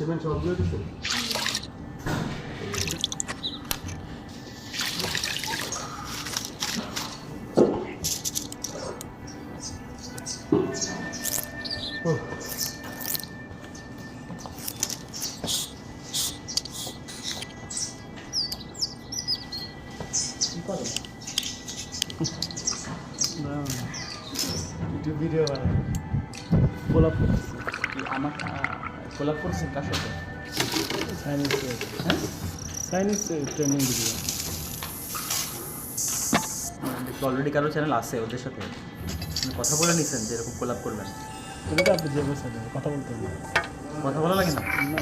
Payment সব দিয়ে দিচ্ছে। ভিডিও বানায় গোলাপ আমার কোলাপ করছেন কার সাথে? চাইনিজ, হ্যাঁ চাইনিজ ট্রেন্ডিং ভিডিও। অলরেডি কারো চ্যানেল আছে ওদের সাথে কথা বলে নিছেন যে এরকম কোলাপ করবেন? এটা আপনি যে বলছেন কথা বলতে হবে কথা বলা লাগে না? না